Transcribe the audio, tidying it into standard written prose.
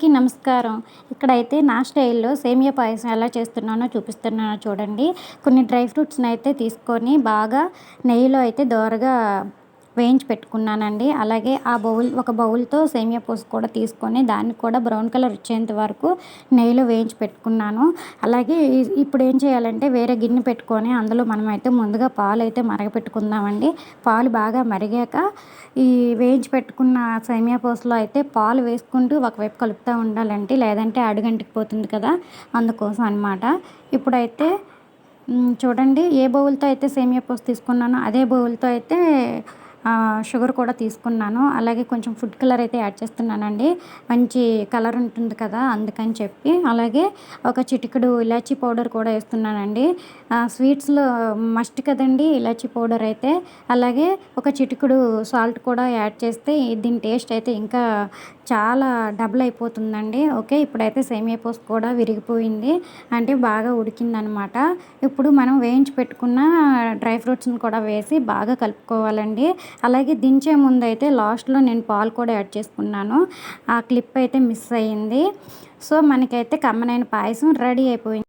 అందరికీ నమస్కారం. ఇక్కడైతే నా స్టైల్‌లో సేమియా పాయసం ఎలా చేస్తున్నానో చూపిస్తున్నానో చూడండి. కొన్ని డ్రై ఫ్రూట్స్‌నైతే తీసుకొని బాగా నెయ్యిలో అయితే దోరగా వేయించి పెట్టుకున్నానండి. అలాగే ఒక బౌల్‌తో సేమియా కూడా తీసుకొని దాన్ని కూడా బ్రౌన్ కలర్ వచ్చేంత వరకు నెయ్యిలో వేయించి పెట్టుకున్నాను. అలాగే ఇప్పుడు ఏం చేయాలంటే వేరే గిన్నె పెట్టుకొని అందులో మనమైతే ముందుగా పాలైతే మరగపెట్టుకుందామండి. పాలు బాగా మరిగాక ఈ వేయించి పెట్టుకున్న సేమియా పూసలో అయితే పాలు వేసుకుంటూ ఒకవైపు కలుపుతూ ఉండాలండి. లేదంటే అడుగంటికి పోతుంది కదా! అందుకోసం అనమాట. ఇప్పుడైతే చూడండి, ఏ బౌల్‌తో అయితే సేమియా తీసుకున్నానో అదే బౌల్‌తో అయితే షుగర్ కూడా తీసుకున్నాను. అలాగే కొంచెం ఫుడ్ కలర్ అయితే యాడ్ చేస్తున్నానండి. మంచి కలర్ ఉంటుంది కదా! అందుకని చెప్పి. అలాగే ఒక చిటికెడు ఇలాచీ పౌడర్ కూడా వేస్తున్నానండి. స్వీట్స్‌లో మస్ట్ కదండీ ఇలాచీ పౌడర్ అయితే. అలాగే ఒక చిటికెడు సాల్ట్ కూడా యాడ్ చేస్తే దీని టేస్ట్ అయితే ఇంకా చాలా డబుల్ అయిపోతుందండి. ఓకే. ఇప్పుడైతే సేమియా కూడా విరిగిపోయింది. అంటే బాగా ఉడికిందనమాట. ఇప్పుడు మనం వేయించి పెట్టుకున్న డ్రై ఫ్రూట్స్‌ని కూడా వేసి బాగా కలుపుకోవాలండి. అలాగే దించే ముందైతే లాస్ట్‌లో నేను పాలు కూడా యాడ్ చేసుకున్నాను. ఆ క్లిప్ అయితే మిస్ అయ్యింది. సో, మనకైతే కమ్మనైన పాయసం రెడీ అయిపోయింది.